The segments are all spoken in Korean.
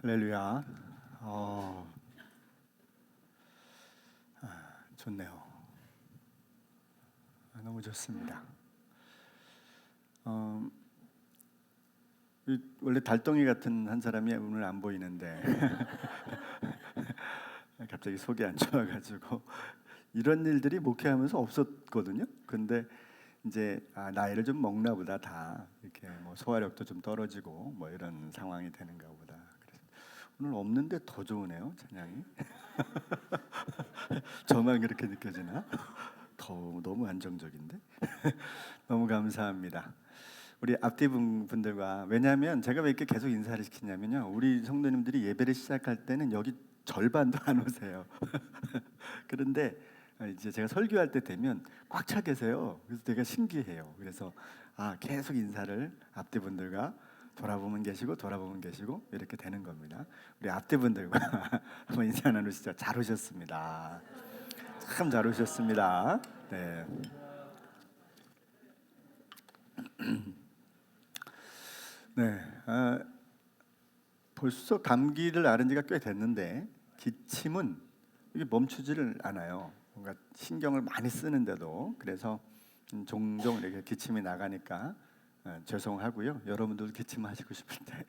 할렐루야. 좋네요. 너무 좋습니다. 원래 달덩이 같은 한 사람이 오늘 안 보이는데 갑자기 속이 안 좋아가지고 이런 일들이 목회하면서 없었거든요. 근데 이제 나이를 좀 먹나 보다, 다 이렇게 뭐 소화력도 좀 떨어지고 뭐 이런 상황이 되는가 보다. 그래서 오늘 없는데 더 좋으네요, 찬양이. 저만 그렇게 느껴지나? 너무 안정적인데. 너무 감사합니다. 우리 앞뒤 분들과, 왜냐하면 제가 왜 이렇게 계속 인사를 시키냐면요, 우리 성도님들이 예배를 시작할 때는 여기 절반도 안 오세요. 그런데 이제 제가 설교할 때 되면 꽉 차 계세요. 그래서 되게 신기해요. 그래서 계속 인사를 앞뒤 분들과 돌아보면 계시고 돌아보면 계시고 이렇게 되는 겁니다. 우리 앞뒤 분들과 한번 인사 나누시죠. 잘 오셨습니다. 참 잘 오셨습니다. 네. 네. 벌써 감기를 앓은 지가 꽤 됐는데 기침은 이게 멈추지를 않아요. 뭔가 신경을 많이 쓰는데도. 그래서 종종 이렇게 기침이 나가니까 죄송하고요. 여러분들 기침하시고 싶을 때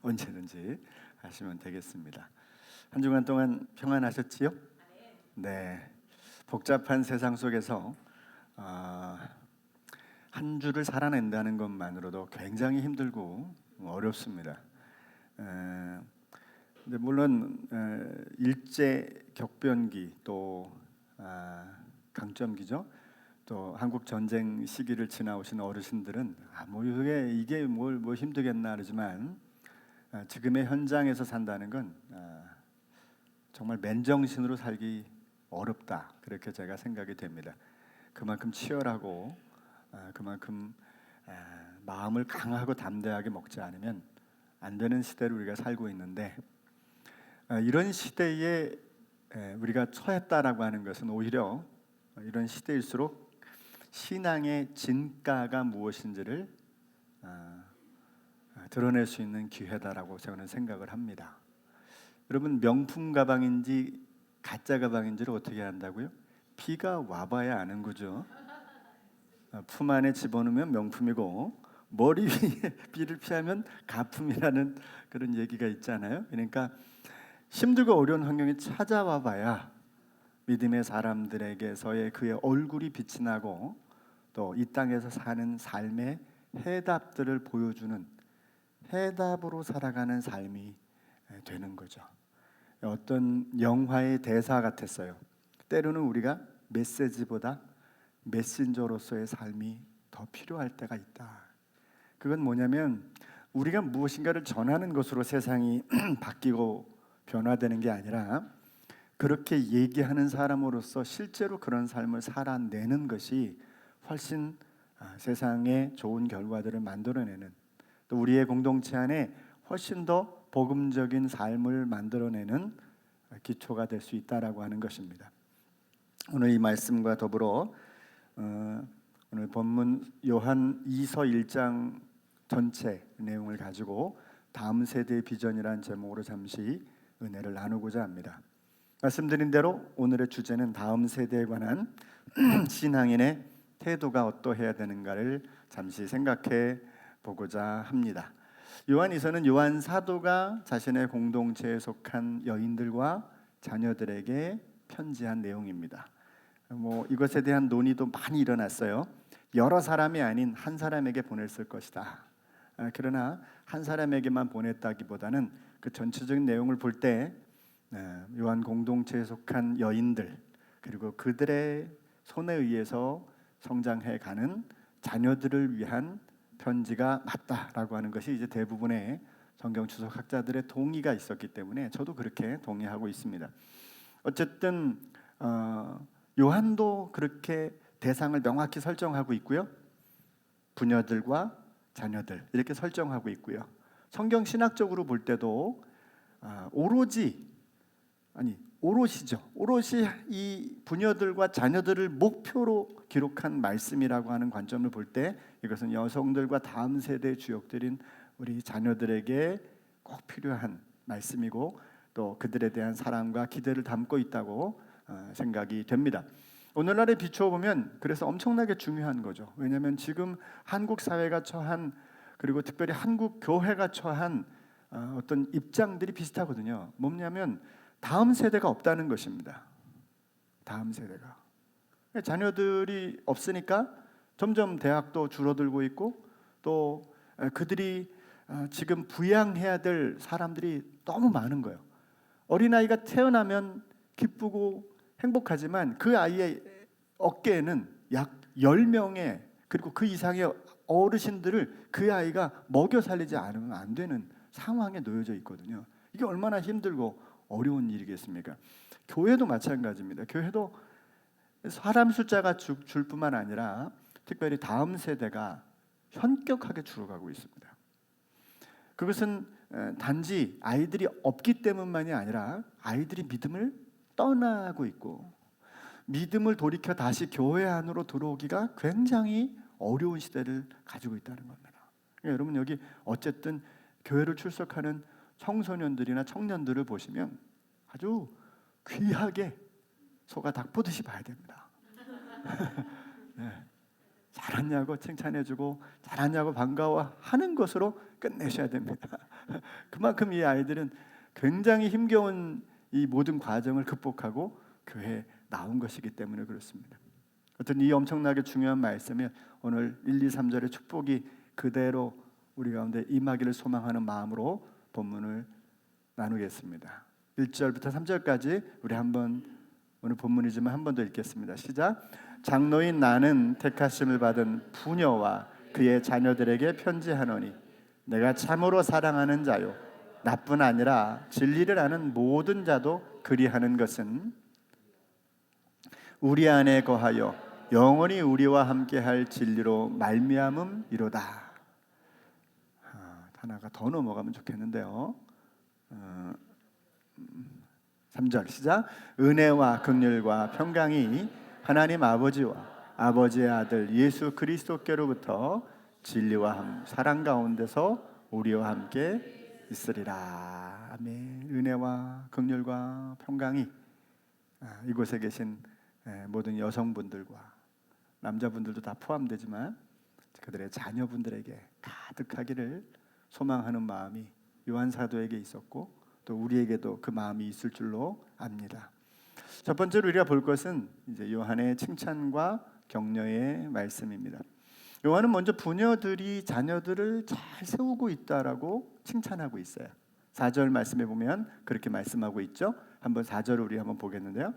언제든지 하시면 되겠습니다. 한 주간 동안 평안하셨지요? 네. 복잡한 세상 속에서 한 주를 살아낸다는 것만으로도 굉장히 힘들고 어렵습니다. 근데 물론 일제 격변기, 또 강점기죠. 또 한국 전쟁 시기를 지나오신 어르신들은 뭐 이게 뭘 힘들겠나 그러지만 지금의 현장에서 산다는 건 정말 맨정신으로 살기 어렵다, 그렇게 제가 생각이 됩니다. 그만큼 치열하고 그만큼 마음을 강하고 담대하게 먹지 않으면 안 되는 시대를 우리가 살고 있는데, 이런 시대에 우리가 처했다라고 하는 것은 오히려 이런 시대일수록 신앙의 진가가 무엇인지를 드러낼 수 있는 기회다라고 저는 생각을 합니다. 여러분, 명품 가방인지 가짜 가방인지를 어떻게 안다고요? 비가 와봐야 아는 거죠. 품 안에 집어넣으면 명품이고 머리 위에 비를 피하면 가품이라는 그런 얘기가 있잖아요. 그러니까 힘들고 어려운 환경이 찾아와 봐야 믿음의 사람들에게서의 그의 얼굴이 빛이 나고 또 이 땅에서 사는 삶의 해답들을 보여주는, 해답으로 살아가는 삶이 되는 거죠. 어떤 영화의 대사 같았어요. 때로는 우리가 메시지보다 메신저로서의 삶이 더 필요할 때가 있다. 그건 뭐냐면 우리가 무엇인가를 전하는 것으로 세상이 바뀌고 변화되는 게 아니라 그렇게 얘기하는 사람으로서 실제로 그런 삶을 살아내는 것이 훨씬 세상에 좋은 결과들을 만들어내는, 또 우리의 공동체 안에 훨씬 더 복음적인 삶을 만들어내는 기초가 될 수 있다라고 하는 것입니다. 오늘 이 말씀과 더불어 오늘 본문 요한 2서 1장 전체 내용을 가지고 다음 세대의 비전이라는 제목으로 잠시 은혜를 나누고자 합니다. 말씀드린 대로 오늘의 주제는 다음 세대에 관한 신앙인의 태도가 어떠해야 되는가를 잠시 생각해 보고자 합니다. 요한 2서는 요한 사도가 자신의 공동체에 속한 여인들과 자녀들에게 편지한 내용입니다. 이것에 대한 논의도 많이 일어났어요. 여러 사람이 아닌 한 사람에게 보냈을 것이다. 그러나 한 사람에게만 보냈다기보다는 그 전체적인 내용을 볼 때 요한 공동체에 속한 여인들, 그리고 그들의 손에 의해서 성장해가는 자녀들을 위한 편지가 맞다라고 하는 것이 이제 대부분의 성경 추석학자들의 동의가 있었기 때문에 저도 그렇게 동의하고 있습니다. 어쨌든 요한도 그렇게 대상을 명확히 설정하고 있고요. 부녀들과 자녀들 이렇게 설정하고 있고요. 성경 신학적으로 볼 때도 오롯이죠. 오롯이 이 부녀들과 자녀들을 목표로 기록한 말씀이라고 하는 관점을 볼 때 이것은 여성들과 다음 세대의 주역들인 우리 자녀들에게 꼭 필요한 말씀이고 또 그들에 대한 사랑과 기대를 담고 있다고 생각이 됩니다. 오늘날에 비추어 보면 그래서 엄청나게 중요한 거죠. 왜냐하면 지금 한국 사회가 처한, 그리고 특별히 한국 교회가 처한 어떤 입장들이 비슷하거든요. 뭐냐면 다음 세대가 없다는 것입니다. 다음 세대가. 자녀들이 없으니까 점점 대학도 줄어들고 있고, 또 그들이 지금 부양해야 될 사람들이 너무 많은 거예요. 어린아이가 태어나면 기쁘고 행복하지만 그 아이의 어깨에는 약 10명의, 그리고 그 이상의 어르신들을 그 아이가 먹여 살리지 않으면 안 되는 상황에 놓여져 있거든요. 이게 얼마나 힘들고 어려운 일이겠습니까? 교회도 마찬가지입니다. 교회도 사람 숫자가 줄 뿐만 아니라 특별히 다음 세대가 현격하게 줄어가고 있습니다. 그것은 단지 아이들이 없기 때문만이 아니라 아이들이 믿음을 떠나고 있고, 믿음을 돌이켜 다시 교회 안으로 들어오기가 굉장히 어려운 시대를 가지고 있다는 겁니다. 그러니까 여러분, 여기 어쨌든 교회를 출석하는 청소년들이나 청년들을 보시면 아주 귀하게 소가 닭 보듯이 봐야 됩니다. 네. 잘하냐고 칭찬해주고 잘하냐고 반가워하는 것으로 끝내셔야 됩니다. 그만큼 이 아이들은 굉장히 힘겨운 이 모든 과정을 극복하고 교회에 나온 것이기 때문에 그렇습니다. 어떤 이 엄청나게 중요한 말씀이 오늘 1, 2, 3절의 축복이 그대로 우리 가운데 임하기를 소망하는 마음으로 본문을 나누겠습니다. 1절부터 3절까지 우리 한번, 오늘 본문이지만 한 번 더 읽겠습니다. 시작. 장로인 나는 택하심을 받은 부녀와 그의 자녀들에게 편지하노니 내가 참으로 사랑하는 자요 나뿐 아니라 진리를 아는 모든 자도 그리하는 것은 우리 안에 거하여 영원히 우리와 함께할 진리로 말미암음이로다. 하나가 더 넘어가면 좋겠는데요. 3절 시작. 은혜와 긍휼과 평강이 하나님 아버지와 아버지의 아들 예수 그리스도께로부터 진리와 사랑 가운데서 우리와 함께 있으리라. 아멘. 은혜와 긍휼과 평강이 이곳에 계신 모든 여성분들과 남자분들도 다 포함되지만 그들의 자녀분들에게 가득하기를 소망하는 마음이 요한 사도에게 있었고 또 우리에게도 그 마음이 있을 줄로 압니다. 첫 번째로 우리가 볼 것은 이제 요한의 칭찬과 격려의 말씀입니다. 요한은 먼저 부녀들이 자녀들을 잘 세우고 있다라고 칭찬하고 있어요. 4절 말씀에 보면 그렇게 말씀하고 있죠. 한번 4절을 우리 한번 보겠는데요.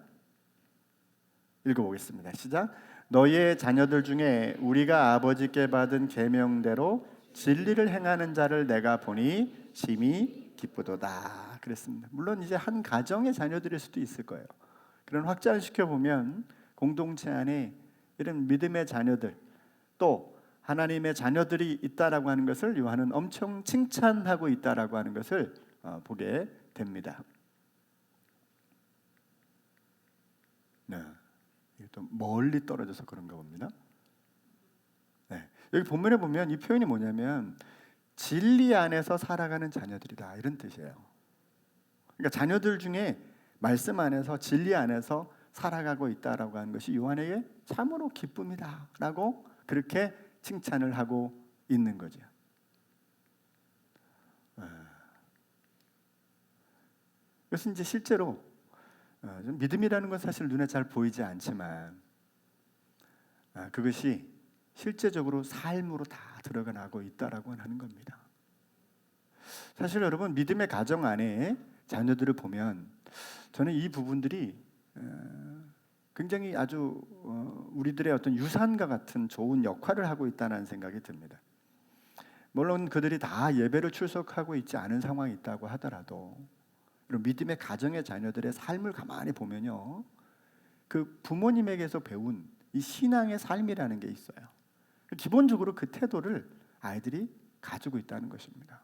읽어보겠습니다. 시작. 너희의 자녀들 중에 우리가 아버지께 받은 계명대로 진리를 행하는 자를 내가 보니 심히 기쁘도다. 그랬습니다. 물론 이제 한 가정의 자녀들일 수도 있을 거예요. 그런 확장을 시켜보면 공동체 안에 이런 믿음의 자녀들, 또 하나님의 자녀들이 있다라고 하는 것을 요한은 엄청 칭찬하고 있다라고 하는 것을 보게 됩니다. 네, 또 멀리 떨어져서 그런가 봅니다. 네, 여기 본문에 보면 이 표현이 뭐냐면 진리 안에서 살아가는 자녀들이다, 이런 뜻이에요. 그러니까 자녀들 중에 말씀 안에서 진리 안에서 살아가고 있다라고 하는 것이 요한에게 참으로 기쁨이다라고 그렇게 칭찬을 하고 있는 거죠. 그래서 이제 실제로 믿음이라는 건 사실 눈에 잘 보이지 않지만 그것이 실제적으로 삶으로 다 들어가고 있다라고 하는 겁니다. 사실 여러분, 믿음의 가정 안에 자녀들을 보면 저는 이 부분들이 굉장히 아주 우리들의 어떤 유산과 같은 좋은 역할을 하고 있다는 생각이 듭니다. 물론 그들이 다 예배를 출석하고 있지 않은 상황이 있다고 하더라도 믿음의 가정의 자녀들의 삶을 가만히 보면요, 그 부모님에게서 배운 이 신앙의 삶이라는 게 있어요. 기본적으로 그 태도를 아이들이 가지고 있다는 것입니다.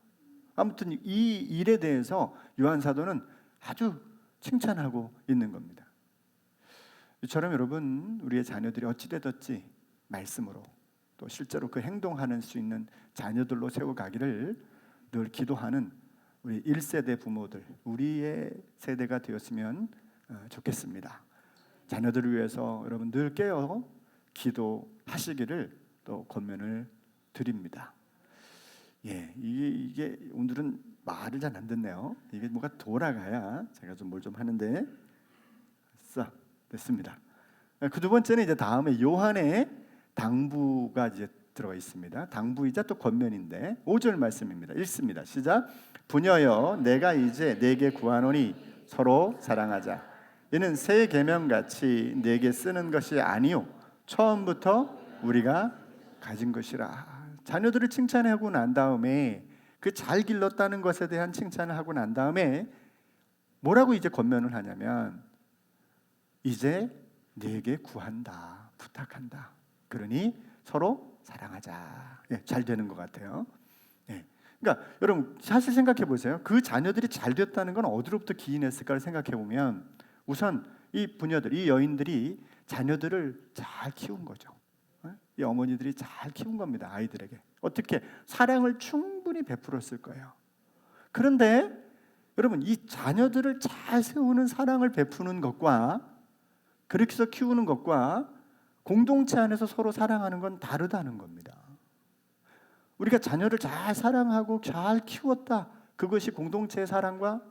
아무튼 이 일에 대해서 요한 사도는 아주 칭찬하고 있는 겁니다. 이처럼 여러분, 우리의 자녀들이 어찌되든지 말씀으로 또 실제로 그 행동하는 수 있는 자녀들로 세워가기를 늘 기도하는 우리 1세대 부모들, 우리의 세대가 되었으면 좋겠습니다. 자녀들을 위해서 여러분 늘 깨어 기도하시기를 또 권면을 드립니다. 예, 이게 오늘은 말을 잘 안 듣네요. 이게 뭐가 돌아가야 제가 좀 뭘 좀 하는데, 됐습니다. 그 두 번째는 이제 다음에 요한의 당부가 이제 들어가 있습니다. 당부이자 또 권면인데 5절 말씀입니다. 읽습니다. 시작. 부녀여, 내가 이제 내게 구하노니 서로 사랑하자. 이는 새 계명같이 내게 쓰는 것이 아니요 처음부터 우리가 가진 것이라. 자녀들을 칭찬하고 난 다음에 그 잘 길렀다는 것에 대한 칭찬을 하고 난 다음에 뭐라고 이제 권면을 하냐면, 이제 네게 구한다, 부탁한다. 그러니 서로 사랑하자. 예, 잘 되는 것 같아요. 예. 그러니까 여러분 사실 생각해 보세요. 그 자녀들이 잘 됐다는 건 어디로부터 기인했을까를 생각해 보면, 우선 이 부녀들, 이 여인들이 자녀들을 잘 키운 거죠. 이 어머니들이 잘 키운 겁니다. 아이들에게 어떻게 사랑을 충분히 베풀었을 거예요. 그런데 여러분, 이 자녀들을 잘 세우는 사랑을 베푸는 것과 그렇게 해서 키우는 것과 공동체 안에서 서로 사랑하는 건 다르다는 겁니다. 우리가 자녀를 잘 사랑하고 잘 키웠다, 그것이 공동체의 사랑과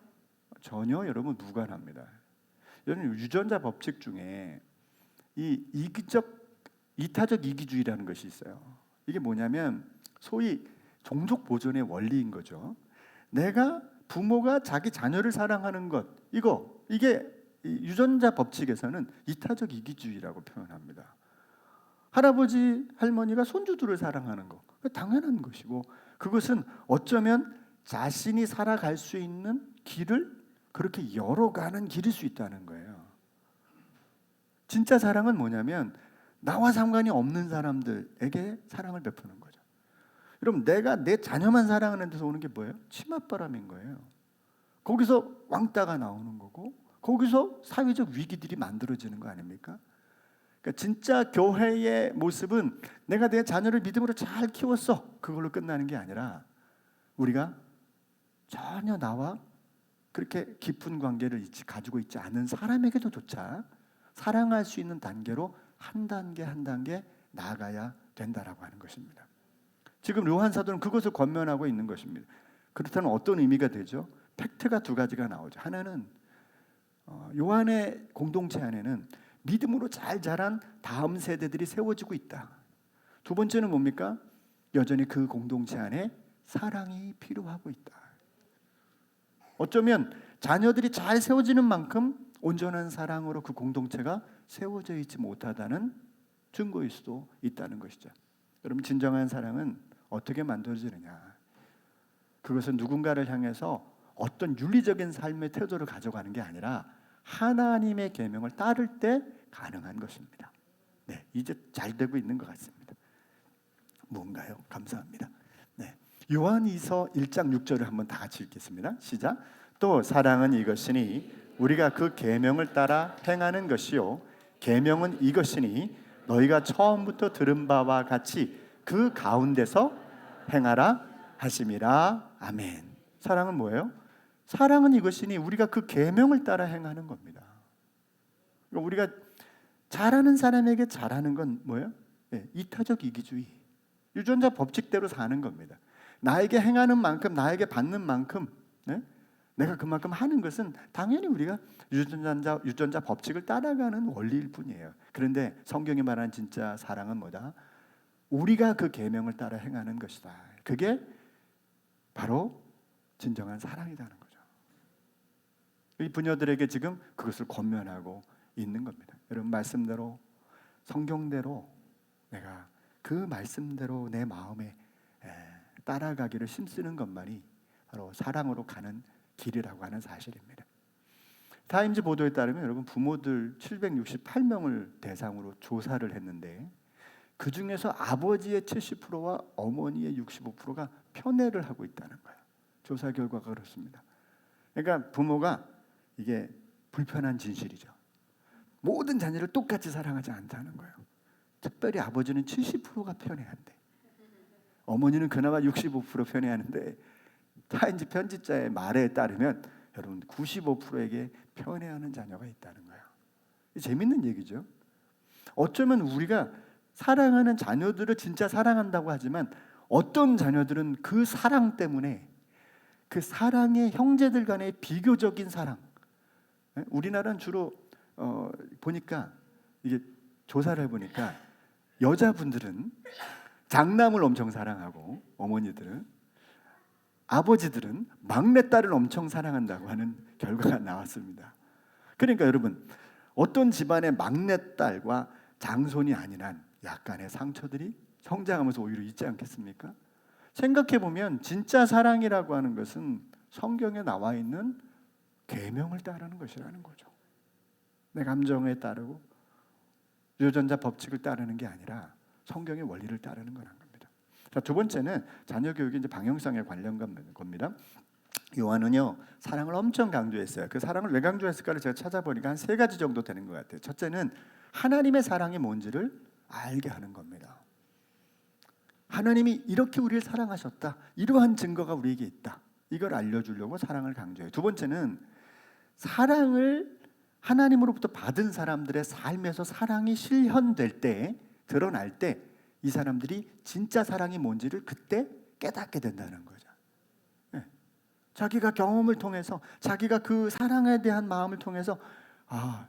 전혀 여러분 무관합니다. 여러분, 유전자 법칙 중에 이 이타적 이기주의라는 것이 있어요. 이게 뭐냐면 소위 종족 보존의 원리인 거죠. 내가 부모가 자기 자녀를 사랑하는 것, 이게 유전자 법칙에서는 이타적 이기주의라고 표현합니다. 할아버지, 할머니가 손주들을 사랑하는 것, 당연한 것이고, 그것은 어쩌면 자신이 살아갈 수 있는 길을 그렇게 열어가는 길일 수 있다는 거예요. 진짜 사랑은 뭐냐면 나와 상관이 없는 사람들에게 사랑을 베푸는 거죠. 여러분, 내가 내 자녀만 사랑하는 데서 오는 게 뭐예요? 치맛바람인 거예요. 거기서 왕따가 나오는 거고, 거기서 사회적 위기들이 만들어지는 거 아닙니까? 그러니까 진짜 교회의 모습은 내가 내 자녀를 믿음으로 잘 키웠어, 그걸로 끝나는 게 아니라 우리가 전혀 나와 그렇게 깊은 관계를 가지고 있지 않은 사람에게도조차 사랑할 수 있는 단계로 한 단계 한 단계 나아가야 된다라고 하는 것입니다. 지금 요한 사도는 그것을 권면하고 있는 것입니다. 그렇다면 어떤 의미가 되죠? 팩트가 두 가지가 나오죠. 하나는 요한의 공동체 안에는 믿음으로 잘 자란 다음 세대들이 세워지고 있다. 두 번째는 뭡니까? 여전히 그 공동체 안에 사랑이 필요하고 있다. 어쩌면 자녀들이 잘 세워지는 만큼 온전한 사랑으로 그 공동체가 세워져 있지 못하다는 증거일 수도 있다는 것이죠. 여러분, 진정한 사랑은 어떻게 만들어지느냐? 그것은 누군가를 향해서 어떤 윤리적인 삶의 태도를 가져가는 게 아니라 하나님의 계명을 따를 때 가능한 것입니다. 네, 이제 잘 되고 있는 것 같습니다. 뭔가요? 감사합니다. 네, 요한이서 1장 6절을 한번 다 같이 읽겠습니다. 시작. 또 사랑은 이것이니 우리가 그 계명을 따라 행하는 것이요, 계명은 이것이니 너희가 처음부터 들은 바와 같이 그 가운데서 행하라 하심이라. 아멘. 사랑은 뭐예요? 사랑은 이것이니 우리가 그 계명을 따라 행하는 겁니다. 그러니까 우리가 잘하는 사람에게 잘하는 건 뭐예요? 네, 이타적 이기주의, 유전자 법칙대로 사는 겁니다. 나에게 행하는 만큼, 나에게 받는 만큼, 네? 내가 그만큼 하는 것은 당연히 우리가 유전자 법칙을 따라가는 원리일 뿐이에요. 그런데 성경이 말하는 진짜 사랑은 뭐다? 우리가 그 계명을 따라 행하는 것이다. 그게 바로 진정한 사랑이라는 거죠. 이 부녀들에게 지금 그것을 권면하고 있는 겁니다. 여러분, 말씀대로, 성경대로 내가 그 말씀대로 내 마음에 따라가기를 힘쓰는 것만이 바로 사랑으로 가는 길이라고 하는 사실입니다. 타임즈 보도에 따르면 여러분, 부모들 768명을 대상으로 조사를 했는데 그 중에서 아버지의 70%와 어머니의 65%가 편애를 하고 있다는 거예요. 조사 결과가 그렇습니다. 그러니까 부모가, 이게 불편한 진실이죠. 모든 자녀를 똑같이 사랑하지 않다는 거예요. 특별히 아버지는 70%가 편애한대. 어머니는 그나마 65% 편애하는데 타인지 편집자의 말에 따르면 여러분 95%에게 편애하는 자녀가 있다는 거예요. 재밌는 얘기죠. 어쩌면 우리가 사랑하는 자녀들을 진짜 사랑한다고 하지만 어떤 자녀들은 그 사랑 때문에 그 사랑의 형제들 간의 비교적인 사랑, 우리나라는 주로 보니까 이게 조사를 해보니까 여자분들은 장남을 엄청 사랑하고 어머니들은, 아버지들은 막내딸을 엄청 사랑한다고 하는 결과가 나왔습니다. 그러니까 여러분, 어떤 집안의 막내딸과 장손이 아닌 한 약간의 상처들이 성장하면서 오히려 있지 않겠습니까? 생각해보면 진짜 사랑이라고 하는 것은 성경에 나와 있는 계명을 따르는 것이라는 거죠. 내 감정에 따르고 유전자 법칙을 따르는 게 아니라 성경의 원리를 따르는 거라는 겁니다. 자, 두 번째는 자녀 교육이 이제 방향성에 관련된 겁니다. 요한은요, 사랑을 엄청 강조했어요. 그 사랑을 왜 강조했을까를 제가 찾아보니까 한 3가지 정도 되는 것 같아요. 첫째는 하나님의 사랑이 뭔지를 알게 하는 겁니다. 하나님이 이렇게 우리를 사랑하셨다, 이러한 증거가 우리에게 있다, 이걸 알려주려고 사랑을 강조해요. 두 번째는 사랑을 하나님으로부터 받은 사람들의 삶에서 사랑이 실현될 때, 드러날 때 이 사람들이 진짜 사랑이 뭔지를 그때 깨닫게 된다는 거죠. 자기가 경험을 통해서, 자기가 그 사랑에 대한 마음을 통해서, 아,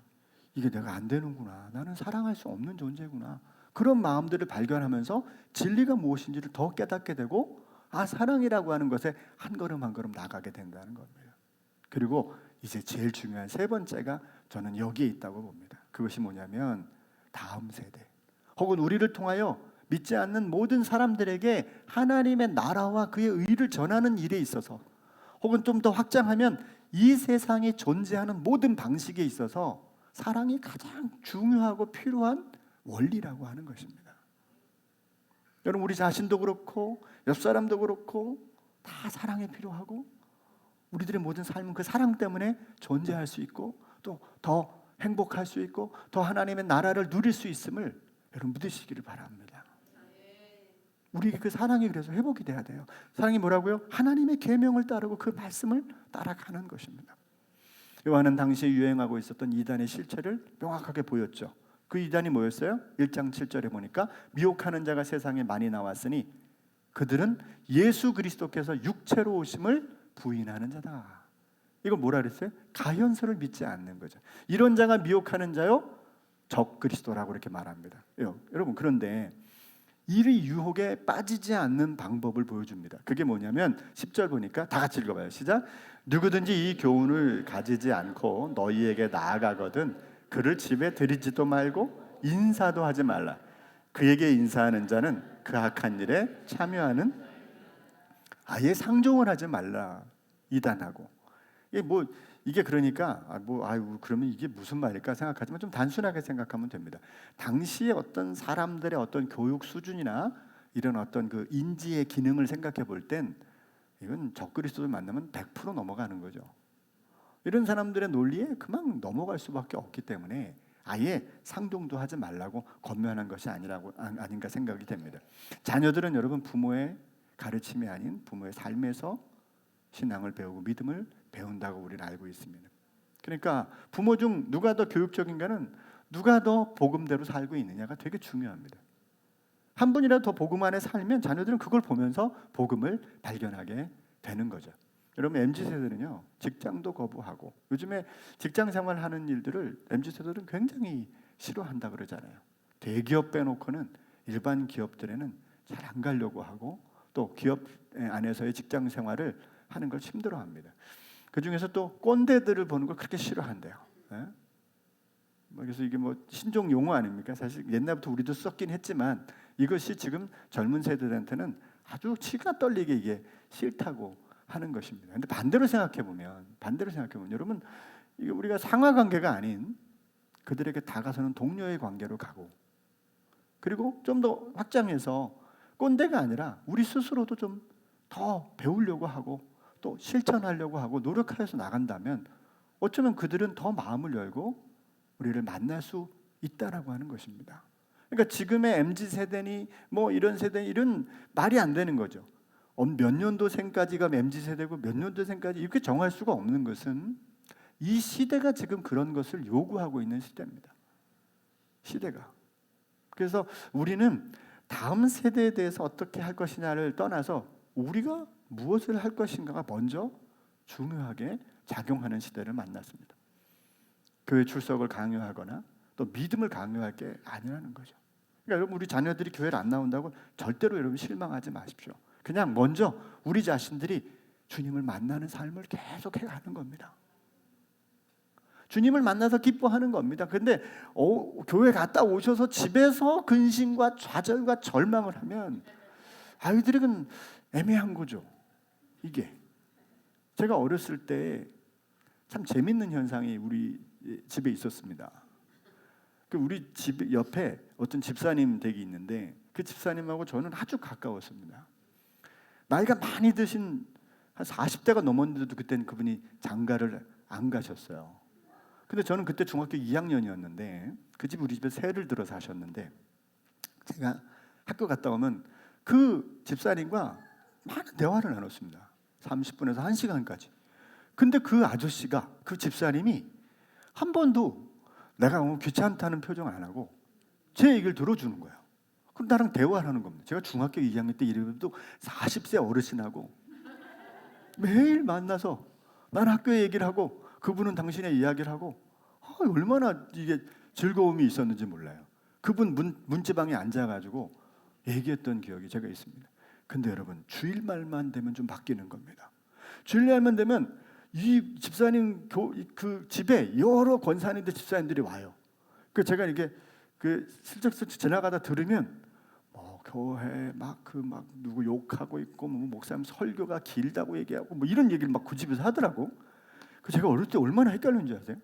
이게 내가 안 되는구나, 나는 사랑할 수 없는 존재구나, 그런 마음들을 발견하면서 진리가 무엇인지를 더 깨닫게 되고, 아, 사랑이라고 하는 것에 한 걸음 한 걸음 나가게 된다는 겁니다. 그리고 이제 제일 중요한 3번째가 저는 여기에 있다고 봅니다. 그것이 뭐냐면 다음 세대, 혹은 우리를 통하여 믿지 않는 모든 사람들에게 하나님의 나라와 그의 의를 전하는 일에 있어서, 혹은 좀 더 확장하면 이 세상에 존재하는 모든 방식에 있어서 사랑이 가장 중요하고 필요한 원리라고 하는 것입니다. 여러분, 우리 자신도 그렇고 옆 사람도 그렇고 다 사랑이 필요하고, 우리들의 모든 삶은 그 사랑 때문에 존재할 수 있고 또 더 행복할 수 있고 더 하나님의 나라를 누릴 수 있음을 여러분 믿으시기를 바랍니다. 우리에게 그 사랑이 그래서 회복이 돼야 돼요. 사랑이 뭐라고요? 하나님의 계명을 따르고 그 말씀을 따라가는 것입니다. 요한은 당시에 유행하고 있었던 이단의 실체를 명확하게 보였죠. 그 이단이 뭐였어요? 1장 7절에 보니까 미혹하는 자가 세상에 많이 나왔으니 그들은 예수 그리스도께서 육체로 오심을 부인하는 자다. 이거 뭐라 그랬어요? 가현서를 믿지 않는 거죠. 이런 자가 미혹하는 자요, 적 그리스도라고 이렇게 말합니다. 여러분, 그런데 이 유혹에 빠지지 않는 방법을 보여줍니다. 그게 뭐냐면 10절 보니까 다 같이 읽어봐요. 시작. 누구든지 이 교훈을 가지지 않고 너희에게 나아가거든 그를 집에 들이지도 말고 인사도 하지 말라. 그에게 인사하는 자는 그 악한 일에 참여하는, 아예 상종을 하지 말라. 이단하고. 이게 그러니까 그러면 이게 무슨 말일까 생각하지만 좀 단순하게 생각하면 됩니다. 당시에 어떤 사람들의 어떤 교육 수준이나 이런 어떤 그 인지의 기능을 생각해 볼 땐 이건 적그리스도를 만나면 100% 넘어가는 거죠. 이런 사람들의 논리에 그만 넘어갈 수밖에 없기 때문에 아예 상종도 하지 말라고 권면한 것이 아닌가 생각이 됩니다. 자녀들은 여러분 부모의 가르침이 아닌 부모의 삶에서 신앙을 배우고 믿음을 배운다고 우리는 알고 있습니다. 그러니까 부모 중 누가 더 교육적인가는, 누가 더 복음대로 살고 있느냐가 되게 중요합니다. 한 분이라도 더 복음 안에 살면 자녀들은 그걸 보면서 복음을 발견하게 되는 거죠. 여러분, MZ세대는요 직장도 거부하고, 요즘에 직장 생활하는 일들을 MZ세대들은 굉장히 싫어한다 그러잖아요. 대기업 빼놓고는 일반 기업들에는 잘 안 가려고 하고, 또 기업 안에서의 직장 생활을 하는 걸 힘들어합니다. 그 중에서 또 꼰대들을 보는 걸 그렇게 싫어한대요. 그래서 이게 신종 용어 아닙니까? 사실 옛날부터 우리도 썼긴 했지만 이것이 지금 젊은 세대들한테는 아주 치가 떨리게 이게 싫다고 하는 것입니다. 근데 반대로 생각해 보면 여러분, 이게 우리가 상하 관계가 아닌 그들에게 다가서는 동료의 관계로 가고, 그리고 좀 더 확장해서 꼰대가 아니라 우리 스스로도 좀 더 배우려고 하고 또 실천하려고 하고 노력해서 나간다면 어쩌면 그들은 더 마음을 열고 우리를 만날 수 있다라고 하는 것입니다. 그러니까 지금의 MZ 세대니 이런 세대, 이런 말이 안 되는 거죠. 몇 년도생까지가 MZ세대고 몇 년도생까지 이렇게 정할 수가 없는 것은 이 시대가 지금 그런 것을 요구하고 있는 시대입니다. 시대가. 그래서 우리는 다음 세대에 대해서 어떻게 할 것이냐를 떠나서 우리가 무엇을 할 것인가가 먼저 중요하게 작용하는 시대를 만났습니다. 교회 출석을 강요하거나 또 믿음을 강요할 게 아니라는 거죠. 그러니까 여러분, 우리 자녀들이 교회를 안 나온다고 절대로 여러분 실망하지 마십시오. 그냥 먼저 우리 자신들이 주님을 만나는 삶을 계속 해가는 겁니다. 주님을 만나서 기뻐하는 겁니다. 근데 교회 갔다 오셔서 집에서 근심과 좌절과 절망을 하면 아이들은 애매한 거죠. 이게 제가 어렸을 때 참 재밌는 현상이 우리 집에 있었습니다. 우리 집 옆에 어떤 집사님 댁이 있는데 그 집사님하고 저는 아주 가까웠습니다. 나이가 많이 드신 한 40대가 넘었는데도 그때는 그분이 장가를 안 가셨어요. 근데 저는 그때 중학교 2학년이었는데 그 집 우리 집에 새를 들어 사셨는데 제가 학교 갔다 오면 그 집사님과 많은 대화를 나눴습니다. 30분에서 1시간까지. 근데 그 아저씨가, 그 집사님이 한 번도 내가 귀찮다는 표정 안 하고 제 얘기를 들어주는 거예요. 그럼 나랑 대화를 하는 겁니다. 제가 중학교 2학년 때 이래도 40세 어르신하고 매일 만나서 난 학교에 얘기를 하고 그분은 당신의 이야기를 하고 얼마나 이게 즐거움이 있었는지 몰라요. 그분 문지방에 앉아가지고 얘기했던 기억이 제가 있습니다. 근데 여러분, 주일말만 되면 좀 바뀌는 겁니다. 주일날만 되면 이 집사님 그 집에 여러 권사님들 집사님들이 와요. 그 제가 이게 슬쩍 지나가다 들으면 교회 막 누구 욕하고 있고 목사님 설교가 길다고 얘기하고 이런 얘기를 막 그 집에서 하더라고. 제가 어릴 때 얼마나 헷갈렸는지 아세요?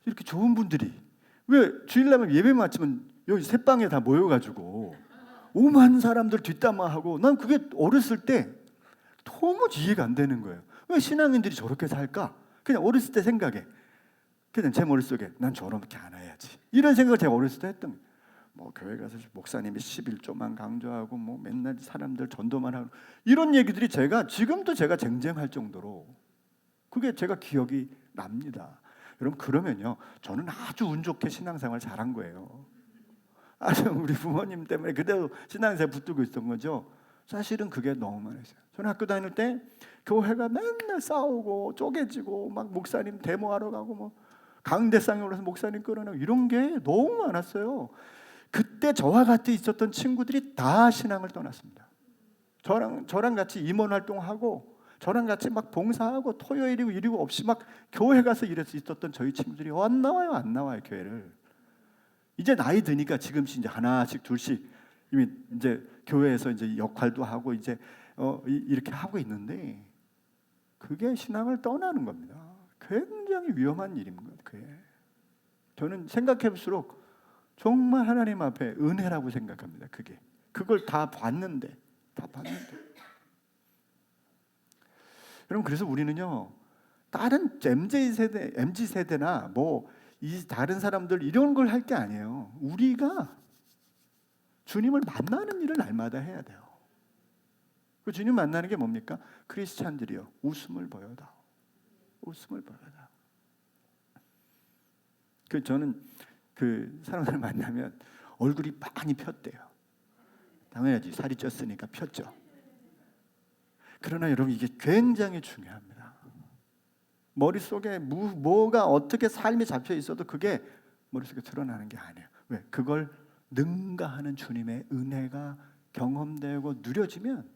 이렇게 좋은 분들이 왜 주일날만 예배 마치면 여기 새방에 다 모여가지고 오만 사람들 뒷담화하고, 난 그게 어렸을 때 도무지 이해가 안 되는 거예요. 왜 신앙인들이 저렇게 살까? 그냥 어렸을 때 생각에 그냥 제 머릿속에 난 저렇게 안 해야지 이런 생각을 제가 어렸을 때 했던 거예요. 교회 가서 목사님이 11조만 강조하고 맨날 사람들 전도만 하고 이런 얘기들이 지금도 제가 쟁쟁할 정도로 그게 제가 기억이 납니다. 여러분, 그러면요, 저는 아주 운 좋게 신앙생활 잘한 거예요. 아주 우리 부모님 때문에 그대로 신앙생활 붙들고 있었던 거죠. 사실은 그게 너무 많았어요. 저는 학교 다닐 때 교회가 맨날 싸우고 쪼개지고 막 목사님 데모하러 가고 강대상에 올라서 목사님 끌어내고 이런 게 너무 많았어요. 그때 저와 같이 있었던 친구들이 다 신앙을 떠났습니다. 저랑 같이 임원 활동하고 저랑 같이 막 봉사하고 토요일이고 일이고 없이 막 교회 가서 일해서 있었던 저희 친구들이 안 나와요 교회를. 이제 나이 드니까 지금씩 이제 하나씩 둘씩 이미 이제 교회에서 이제 역할도 하고 이제 이렇게 하고 있는데 그게 신앙을 떠나는 겁니다. 굉장히 위험한 일입니다. 그게 저는 생각해 볼수록 정말 하나님 앞에 은혜라고 생각합니다. 그걸 다 봤는데. 여러분, 그래서 우리는요, 다른 MZ 세대나 이 다른 사람들 이런 걸 할 게 아니에요. 우리가 주님을 만나는 일을 날마다 해야 돼요. 그 주님 만나는 게 뭡니까? 크리스찬들이요, 웃음을 보여다. 저는 그 사람들 만나면 얼굴이 많이 폈대요. 당연하지, 살이 쪘으니까 폈죠. 그러나 여러분, 이게 굉장히 중요합니다. 머릿속에 뭐가 어떻게 삶이 잡혀 있어도 그게 머릿속에 드러나는 게 아니에요. 왜? 그걸 능가하는 주님의 은혜가 경험되고 누려지면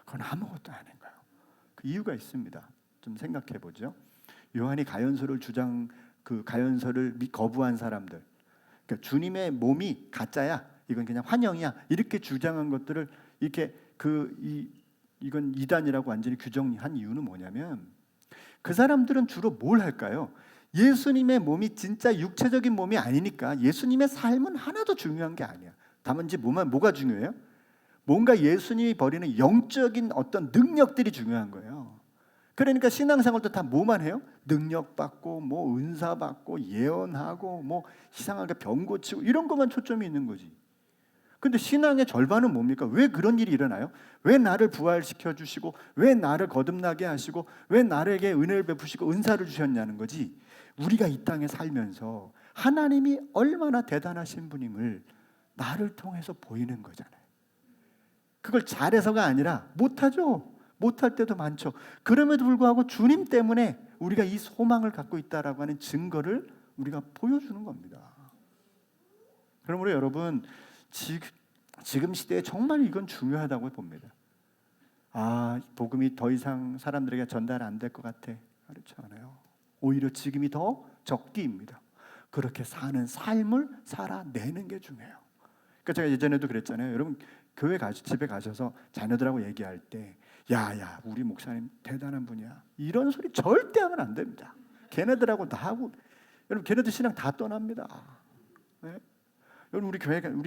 그건 아무것도 아닌 거예요. 그 이유가 있습니다. 좀 생각해 보죠. 요한이 가연서를 가연서를 거부한 사람들, 그러니까 주님의 몸이 가짜야, 이건 그냥 환영이야, 이렇게 주장한 것들을 이렇게 이건 이단이라고 완전히 규정한 이유는 뭐냐면, 그 사람들은 주로 뭘 할까요? 예수님의 몸이 진짜 육체적인 몸이 아니니까 예수님의 삶은 하나도 중요한 게 아니야. 다만 이제 뭐가 중요해요? 뭔가 예수님이 벌이는 영적인 어떤 능력들이 중요한 거예요. 그러니까 신앙생활도 다 뭐만 해요? 능력 받고 은사 받고 예언하고 이상하게 병 고치고 이런 것만 초점이 있는 거지. 근데 신앙의 절반은 뭡니까? 왜 그런 일이 일어나요? 왜 나를 부활시켜 주시고, 왜 나를 거듭나게 하시고, 왜 나에게 은혜를 베푸시고 은사를 주셨냐는 거지. 우리가 이 땅에 살면서 하나님이 얼마나 대단하신 분임을 나를 통해서 보이는 거잖아요. 그걸 잘해서가 아니라 못하죠. 못할 때도 많죠. 그럼에도 불구하고 주님 때문에 우리가 이 소망을 갖고 있다라고 하는 증거를 우리가 보여주는 겁니다. 그러므로 여러분, 지금 시대에 정말 이건 중요하다고 봅니다. 복음이 더 이상 사람들에게 전달 안 될 것 같아. 그렇지 않아요. 오히려 지금이 더 적기입니다. 그렇게 사는 삶을 살아내는 게 중요해요. 그러니까 제가 예전에도 그랬잖아요. 여러분, 집에 가셔서 자녀들하고 얘기할 때 야야 우리 목사님 대단한 분이야, 이런 소리 절대 하면 안 됩니다. 걔네들하고 나하고, 여러분 걔네들 신앙 다 떠납니다. 네? 여러분 우리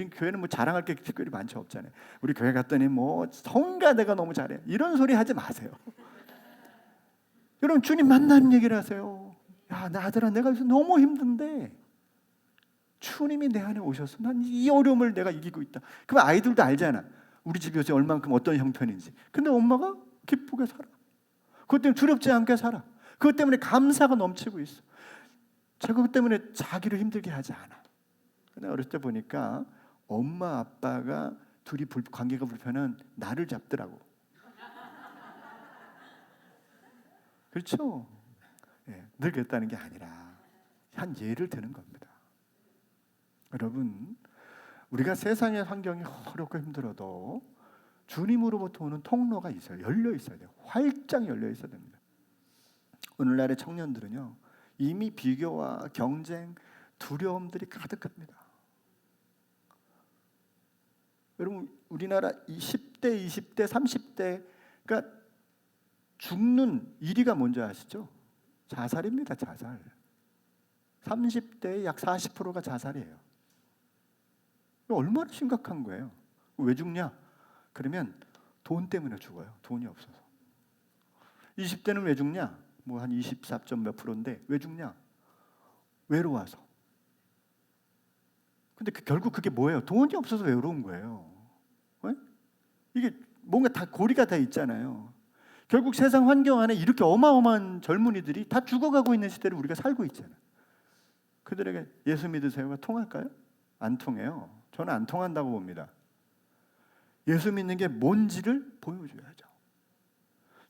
교회는 뭐 자랑할 게 특별히 많지 없잖아요. 우리 교회 갔더니 뭐 성가대가 너무 잘해, 이런 소리 하지 마세요. 여러분 주님 만나는 얘기를 하세요. 야, 나 아들아, 내가 요새 너무 힘든데 주님이 내 안에 오셔서 난 이 어려움을 내가 이기고 있다. 그럼 아이들도 알잖아. 우리 집이 요새 얼만큼 어떤 형편인지. 근데 엄마가 기쁘게 살아. 그것 때문에 두렵지 않게 살아. 그것 때문에 감사가 넘치고 있어. 그것 때문에 자기를 힘들게 하지 않아. 근데 어렸을 때 보니까 엄마 아빠가 둘이 관계가 불편한 나를 잡더라고. 그렇죠? 늘 그랬다는 게 아니라 한 예를 드는 겁니다. 여러분, 우리가 세상의 환경이 어렵고 힘들어도 주님으로부터 오는 통로가 있어요. 열려 있어야 돼요. 활짝 열려 있어야 됩니다. 오늘날의 청년들은요, 이미 비교와 경쟁, 두려움들이 가득합니다. 여러분, 우리나라 10대, 20대, 30대가 죽는 1위가 뭔지 아시죠? 자살입니다. 자살. 30대의 약 40%가 자살이에요. 얼마나 심각한 거예요. 왜 죽냐? 그러면 돈 때문에 죽어요. 돈이 없어서. 20대는 왜 죽냐? 뭐 한 24점 몇 %인데 왜 죽냐? 외로워서. 근데 결국 그게 뭐예요? 돈이 없어서 외로운 거예요. 네? 이게 뭔가 다 고리가 다 있잖아요. 결국 세상 환경 안에 이렇게 어마어마한 젊은이들이 다 죽어가고 있는 시대를 우리가 살고 있잖아요. 그들에게 예수 믿으세요가 통할까요? 안 통해요. 저는 안 통한다고 봅니다. 예수 믿는 게 뭔지를 보여줘야죠.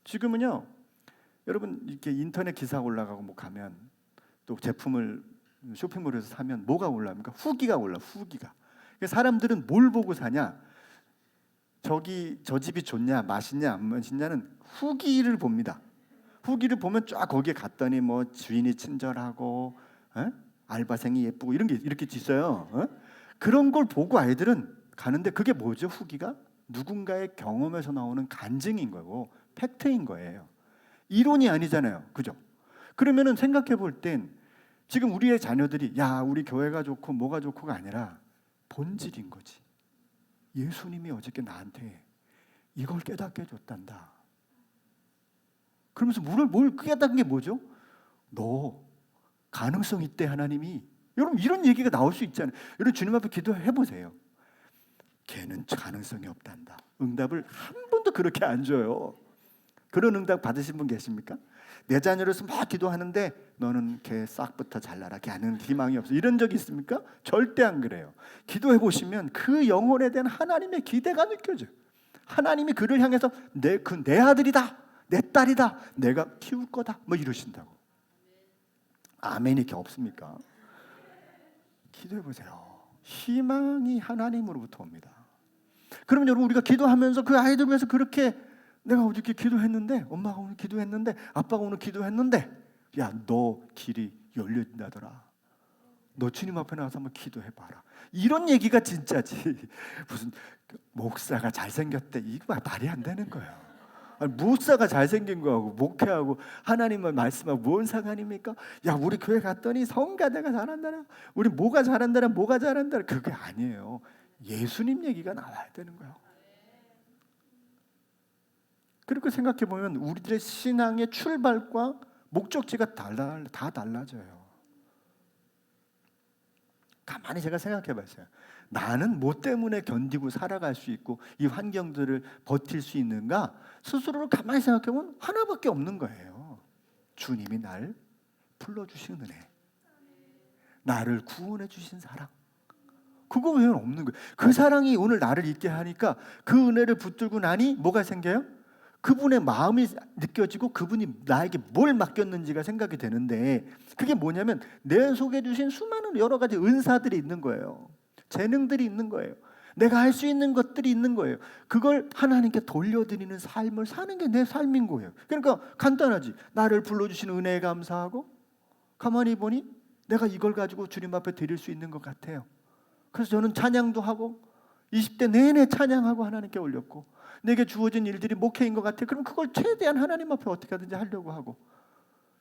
지금은요, 여러분 이렇게 인터넷 기사 올라가고 뭐 가면 또 제품을 쇼핑몰에서 사면 뭐가 올라옵니까? 후기가 올라. 후기가. 사람들은 뭘 보고 사냐? 저 집이 좋냐, 맛있냐, 안 맛있냐는 후기를 봅니다. 후기를 보면 쫙 거기에 갔더니 뭐 주인이 친절하고, 알바생이 예쁘고 이런 게 이렇게 있어요. 그런 걸 보고 아이들은 가는데 그게 뭐죠? 후기가 누군가의 경험에서 나오는 간증인 거고 팩트인 거예요. 이론이 아니잖아요. 그죠? 그러면은 생각해 볼 땐 지금 우리의 자녀들이 야, 우리 교회가 좋고 뭐가 좋고가 아니라 본질인 거지. 예수님이 어저께 나한테 이걸 깨닫게 해줬단다. 그러면서 뭘 깨닫은 게 뭐죠? 너 가능성 있대, 하나님이. 여러분 이런 얘기가 나올 수 있잖아요. 여러분 주님 앞에 기도해 보세요. 걔는 가능성이 없단다. 응답을 한 번도 그렇게 안 줘요. 그런 응답 받으신 분 계십니까? 내 자녀를 위해서 막 기도하는데 너는 걔 싹부터 잘라라, 걔는 희망이 없어, 이런 적 있습니까? 절대 안 그래요. 기도해 보시면 그 영혼에 대한 하나님의 기대가 느껴져요. 하나님이 그를 향해서 내 아들이다, 내 딸이다, 내가 키울 거다, 뭐 이러신다고. 아멘이 이렇게 없습니까? 기도해 보세요. 희망이 하나님으로부터 옵니다. 그러면 여러분 우리가 기도하면서 그 아이들 위해서 그렇게 내가 어저께 기도했는데, 엄마가 오늘 기도했는데, 아빠가 오늘 기도했는데, 야, 너 길이 열린다더라. 너 주님 앞에 나와서 한번 기도해봐라. 이런 얘기가 진짜지. 무슨 목사가 잘생겼대, 이거 말이 안 되는 거예요. 아니, 목사가 잘생긴 거하고 목회하고 하나님의 말씀하고 뭔 상관입니까? 야, 우리 교회 갔더니 성가대가 잘한다라, 우리 뭐가 잘한다라, 뭐가 잘한다라. 그게 아니에요. 예수님 얘기가 나와야 되는 거예요. 그렇게 생각해 보면 우리들의 신앙의 출발과 목적지가 다 달라져요. 가만히 제가 생각해 봤어요. 나는 뭐 때문에 견디고 살아갈 수 있고 이 환경들을 버틸 수 있는가? 스스로를 가만히 생각해 보면 하나밖에 없는 거예요. 주님이 날 불러주신 은혜, 나를 구원해 주신 사랑. 그거 외에는 없는 거예요. 그 사랑이 오늘 나를 있게 하니까 그 은혜를 붙들고 나니 뭐가 생겨요? 그분의 마음이 느껴지고 그분이 나에게 뭘 맡겼는지가 생각이 되는데, 그게 뭐냐면 내 속에 주신 수많은 여러 가지 은사들이 있는 거예요. 재능들이 있는 거예요. 내가 할 수 있는 것들이 있는 거예요. 그걸 하나님께 돌려드리는 삶을 사는 게 내 삶인 거예요. 그러니까 간단하지. 나를 불러주신 은혜에 감사하고 가만히 보니 내가 이걸 가지고 주님 앞에 드릴 수 있는 것 같아요. 그래서 저는 찬양도 하고 20대 내내 찬양하고 하나님께 올렸고, 내게 주어진 일들이 목회인 것 같아요. 그럼 그걸 최대한 하나님 앞에 어떻게 하든지 하려고 하고,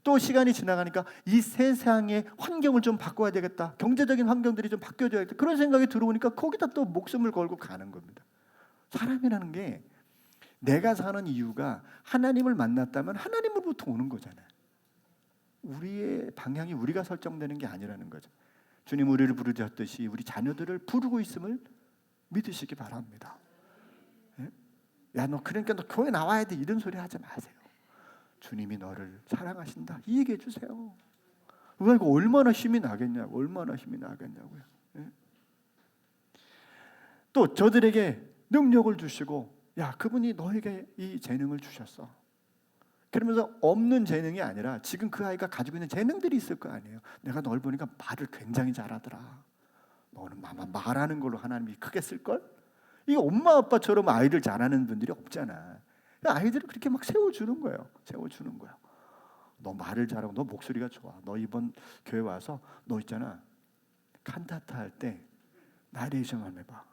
또 시간이 지나가니까 이 세상의 환경을 좀 바꿔야 되겠다, 경제적인 환경들이 좀 바뀌어져야겠다, 그런 생각이 들어오니까 거기다 또 목숨을 걸고 가는 겁니다. 사람이라는 게 내가 사는 이유가 하나님을 만났다면 하나님으로부터 오는 거잖아요. 우리의 방향이 우리가 설정되는 게 아니라는 거죠. 주님 우리를 부르셨듯이 우리 자녀들을 부르고 있음을 믿으시기 바랍니다. 야, 너 그러니까 너 교회 나와야 돼, 이런 소리 하지 마세요. 주님이 너를 사랑하신다, 이 얘기해 주세요. 왜 이거 얼마나 힘이 나겠냐고, 얼마나 힘이 나겠냐고요. 또 저들에게 능력을 주시고, 야, 그분이 너에게 이 재능을 주셨어. 그러면서 없는 재능이 아니라 지금 그 아이가 가지고 있는 재능들이 있을 거 아니에요. 내가 널 보니까 말을 굉장히 잘하더라. 너는 아마 말하는 걸로 하나님이 크게 쓸걸? 이 엄마 아빠처럼 아이를 잘하는 분들이 없잖아. 아이들을 그렇게 막 세워주는 거예요. 세워주는 거야. 너 말을 잘하고 너 목소리가 좋아. 너 이번 교회 와서 너 있잖아, 칸타타 할 때 나레이션 한번 해봐.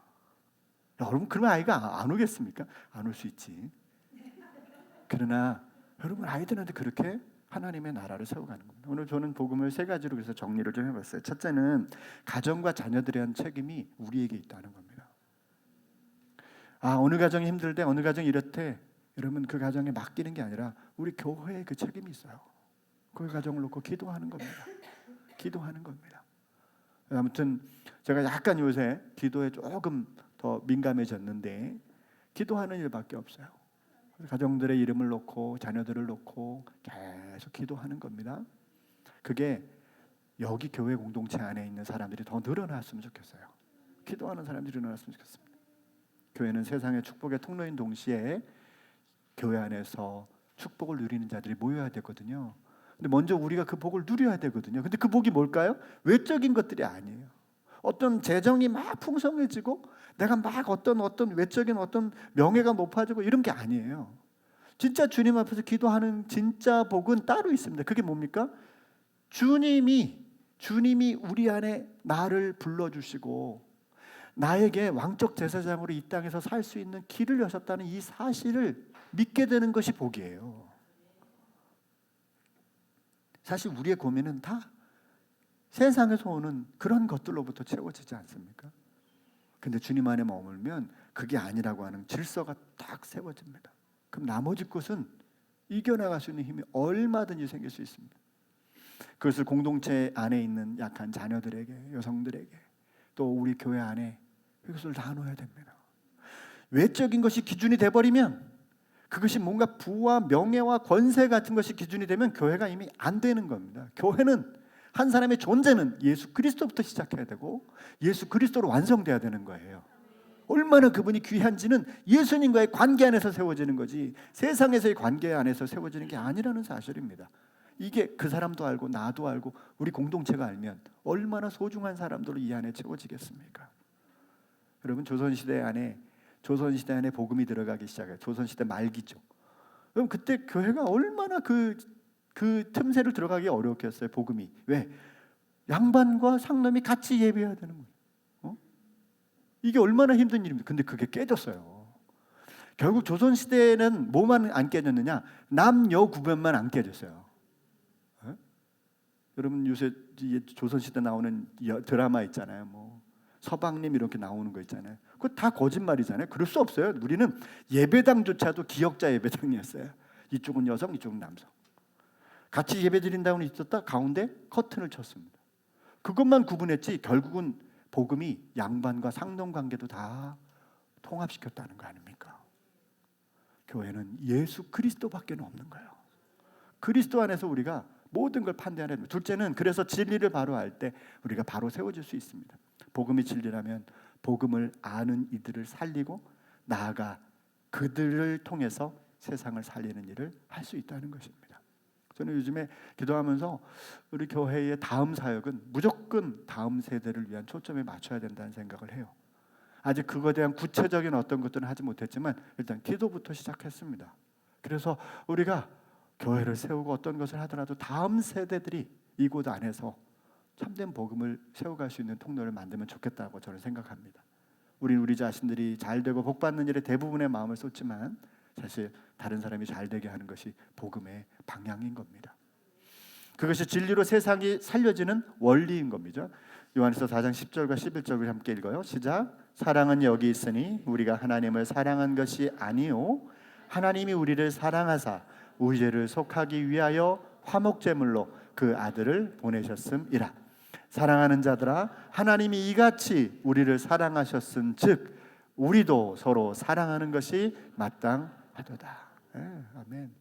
여러분, 그러면 아이가 안 오겠습니까? 안 올 수 있지. 그러나 여러분, 아이들한테 그렇게 하나님의 나라를 세워가는 겁니다. 오늘 저는 복음을 세 가지로 그래서 정리를 좀 해봤어요. 첫째는 가정과 자녀들에 대한 책임이 우리에게 있다는 겁니다. 어느 가정이 힘들대, 어느 가정이 이렇대, 여러분 그 가정에 맡기는 게 아니라 우리 교회에 그 책임이 있어요. 그 가정을 놓고 기도하는 겁니다. 기도하는 겁니다. 아무튼 제가 약간 요새 기도에 조금 더 민감해졌는데, 기도하는 일밖에 없어요. 가정들의 이름을 놓고 자녀들을 놓고 계속 기도하는 겁니다. 그게 여기 교회 공동체 안에 있는 사람들이 더 늘어났으면 좋겠어요. 기도하는 사람들이 늘어났으면 좋겠습니다. 교회는 세상의 축복의 통로인 동시에 교회 안에서 축복을 누리는 자들이 모여야 되거든요. 근데 먼저 우리가 그 복을 누려야 되거든요. 근데 그 복이 뭘까요? 외적인 것들이 아니에요. 어떤 재정이 막 풍성해지고 내가 막 어떤 외적인 어떤 명예가 높아지고 이런 게 아니에요. 진짜 주님 앞에서 기도하는 진짜 복은 따로 있습니다. 그게 뭡니까? 주님이 우리 안에 나를 불러주시고 나에게 왕적 제사장으로 이 땅에서 살 수 있는 길을 여셨다는 이 사실을 믿게 되는 것이 복이에요. 사실 우리의 고민은 다 세상에서 오는 그런 것들로부터 채워지지 않습니까? 근데 주님 안에 머물면 그게 아니라고 하는 질서가 딱 세워집니다. 그럼 나머지 것은 이겨나갈 수 있는 힘이 얼마든지 생길 수 있습니다. 그것을 공동체 안에 있는 약한 자녀들에게, 여성들에게, 또 우리 교회 안에 그것을 나눠야 됩니다. 외적인 것이 기준이 돼버리면, 그것이 뭔가 부와 명예와 권세 같은 것이 기준이 되면 교회가 이미 안 되는 겁니다. 교회는 한 사람의 존재는 예수 그리스도부터 시작해야 되고 예수 그리스도로 완성돼야 되는 거예요. 얼마나 그분이 귀한지는 예수님과의 관계 안에서 세워지는 거지 세상에서의 관계 안에서 세워지는 게 아니라는 사실입니다. 이게 그 사람도 알고 나도 알고 우리 공동체가 알면 얼마나 소중한 사람들로 이 안에 채워지겠습니까? 여러분, 조선시대 안에 복음이 들어가기 시작해요. 조선시대 말기죠. 그럼 그때 교회가 얼마나 그 틈새를 들어가기 어렵겠어요. 복음이. 왜? 양반과 상놈이 같이 예배해야 되는 거예요. 이게 얼마나 힘든 일입니까? 근데 그게 깨졌어요. 결국 조선시대에는 뭐만 안 깨졌느냐? 남녀 구분만 안 깨졌어요. 여러분, 요새 조선시대 나오는 드라마 있잖아요. 뭐 서방님 이렇게 나오는 거 있잖아요. 그거 다 거짓말이잖아요. 그럴 수 없어요. 우리는 예배당조차도 기역자 예배당이었어요. 이쪽은 여성, 이쪽은 남성. 같이 예배 드린다고는 있었다 가운데 커튼을 쳤습니다. 그것만 구분했지 결국은 복음이 양반과 상놈 관계도 다 통합시켰다는 거 아닙니까? 교회는 예수 그리스도밖에 없는 거예요. 그리스도 안에서 우리가 모든 걸 판단해야 됩니다. 둘째는 그래서 진리를 바로 알 때 우리가 바로 세워질 수 있습니다. 복음이 진리라면 복음을 아는 이들을 살리고 나아가 그들을 통해서 세상을 살리는 일을 할 수 있다는 것입니다. 저는 요즘에 기도하면서 우리 교회의 다음 사역은 무조건 다음 세대를 위한 초점에 맞춰야 된다는 생각을 해요. 아직 그거에 대한 구체적인 어떤 것들은 하지 못했지만 일단 기도부터 시작했습니다. 그래서 우리가 교회를 세우고 어떤 것을 하더라도 다음 세대들이 이곳 안에서 참된 복음을 세워갈 수 있는 통로를 만들면 좋겠다고 저는 생각합니다. 우리 자신들이 잘 되고 복 받는 일에 대부분의 마음을 쏟지만 사실 다른 사람이 잘 되게 하는 것이 복음의 방향인 겁니다. 그것이 진리로 세상이 살려지는 원리인 겁니다. 요한일서 4장 10절과 11절을 함께 읽어요. 시작. 사랑은 여기 있으니 우리가 하나님을 사랑한 것이 아니요 하나님이 우리를 사랑하사 우리 죄를 속하기 위하여 화목제물로 그 아들을 보내셨음이라. 사랑하는 자들아 하나님이 이같이 우리를 사랑하셨은즉 우리도 서로 사랑하는 것이 마땅하도다. 아멘.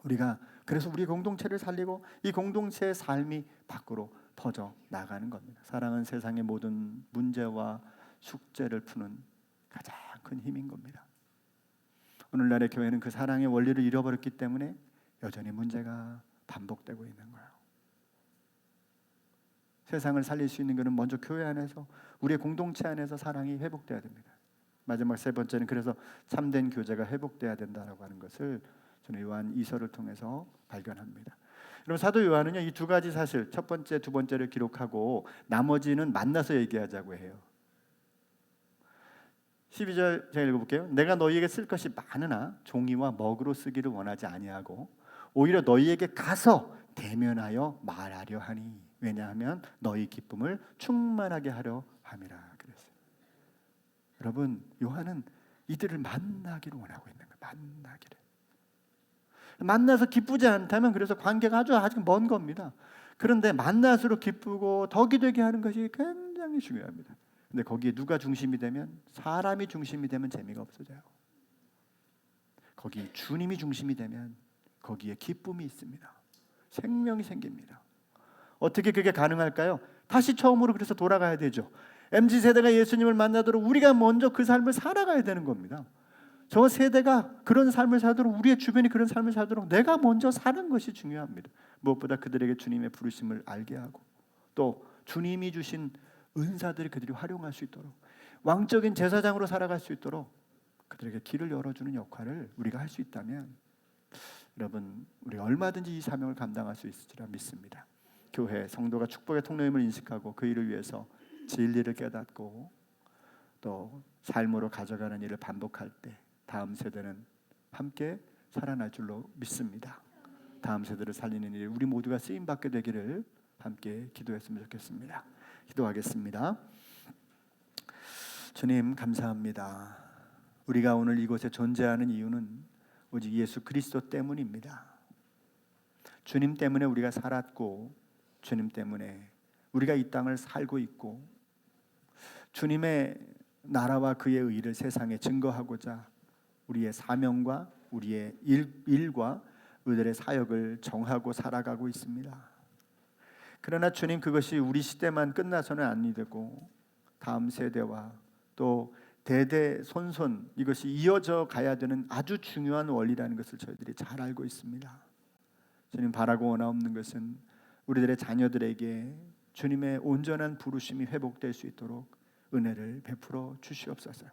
우리가 그래서 우리 공동체를 살리고 이 공동체의 삶이 밖으로 퍼져 나가는 겁니다. 사랑은 세상의 모든 문제와 숙제를 푸는 가장 큰 힘인 겁니다. 오늘날의 교회는 그 사랑의 원리를 잃어버렸기 때문에 여전히 문제가 반복되고 있는 거예요. 세상을 살릴 수 있는 것은 먼저 교회 안에서 우리의 공동체 안에서 사랑이 회복돼야 됩니다. 마지막 세 번째는 그래서 참된 교제가 회복돼야 된다라고 하는 것을 저는 요한 2서를 통해서 발견합니다. 여러분 사도 요한은요 이 두 가지 사실 첫 번째, 두 번째를 기록하고 나머지는 만나서 얘기하자고 해요. 12절 제가 읽어볼게요. 내가 너희에게 쓸 것이 많으나 종이와 먹으로 쓰기를 원하지 아니하고 오히려 너희에게 가서 대면하여 말하려 하니 왜냐하면 너희 기쁨을 충만하게 하려 함이라 그랬어요. 여러분 요한은 이들을 만나기를 원하고 있는 거예요. 만나기를. 만나서 기쁘지 않다면 그래서 관계가 아직 먼 겁니다. 그런데 만날수록 기쁘고 덕이 되게 하는 것이 굉장히 중요합니다. 근데 거기에 누가 중심이 되면 사람이 중심이 되면 재미가 없어져요. 거기 주님이 중심이 되면 거기에 기쁨이 있습니다. 생명이 생깁니다. 어떻게 그게 가능할까요? 다시 처음으로 그래서 돌아가야 되죠. MZ세대가 예수님을 만나도록 우리가 먼저 그 삶을 살아가야 되는 겁니다. 저 세대가 그런 삶을 살도록 우리의 주변이 그런 삶을 살도록 내가 먼저 사는 것이 중요합니다. 무엇보다 그들에게 주님의 부르심을 알게 하고 또 주님이 주신 은사들을 그들이 활용할 수 있도록 왕적인 제사장으로 살아갈 수 있도록 그들에게 길을 열어주는 역할을 우리가 할 수 있다면 여러분 우리 얼마든지 이 사명을 감당할 수 있으리라 믿습니다. 교회 성도가 축복의 통로임을 인식하고 그 일을 위해서 진리를 깨닫고 또 삶으로 가져가는 일을 반복할 때 다음 세대는 함께 살아날 줄로 믿습니다. 다음 세대를 살리는 일 우리 모두가 쓰임받게 되기를 함께 기도했으면 좋겠습니다. 기도하겠습니다. 주님 감사합니다. 우리가 오늘 이곳에 존재하는 이유는 오직 예수 그리스도 때문입니다. 주님 때문에 우리가 살았고 주님 때문에 우리가 이 땅을 살고 있고 주님의 나라와 그의 의를 세상에 증거하고자 우리의 사명과 우리의 일과 우리들의 사역을 정하고 살아가고 있습니다. 그러나 주님 그것이 우리 시대만 끝나서는 아니 되고 다음 세대와 또 대대손손 이것이 이어져 가야 되는 아주 중요한 원리라는 것을 저희들이 잘 알고 있습니다. 주님 바라고 원하옵는 것은 우리들의 자녀들에게 주님의 온전한 부르심이 회복될 수 있도록 은혜를 베풀어 주시옵소서.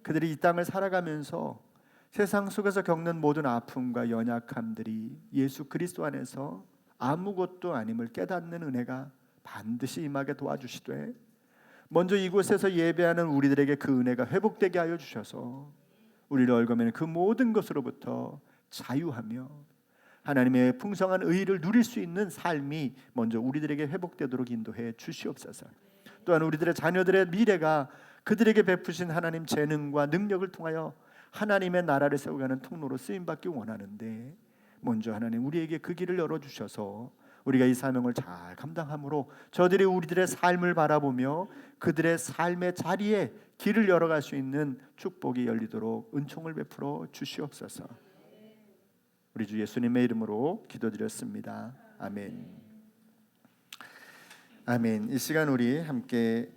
그들이 이 땅을 살아가면서 세상 속에서 겪는 모든 아픔과 연약함들이 예수 그리스도 안에서 아무것도 아님을 깨닫는 은혜가 반드시 임하게 도와주시되 먼저 이곳에서 예배하는 우리들에게 그 은혜가 회복되게 하여 주셔서 우리를 얽어매는 그 모든 것으로부터 자유하며 하나님의 풍성한 의를 누릴 수 있는 삶이 먼저 우리들에게 회복되도록 인도해 주시옵소서. 또한 우리들의 자녀들의 미래가 그들에게 베푸신 하나님 재능과 능력을 통하여 하나님의 나라를 세워가는 통로로 쓰임받기 원하는데 먼저 하나님 우리에게 그 길을 열어주셔서 우리가 이 사명을 잘 감당함으로 저들이 우리들의 삶을 바라보며 그들의 삶의 자리에 길을 열어갈 수 있는 축복이 열리도록 은총을 베풀어 주시옵소서. 우리 주 예수님의 이름으로 기도드렸습니다. 아멘. 아멘. 이 시간 우리 함께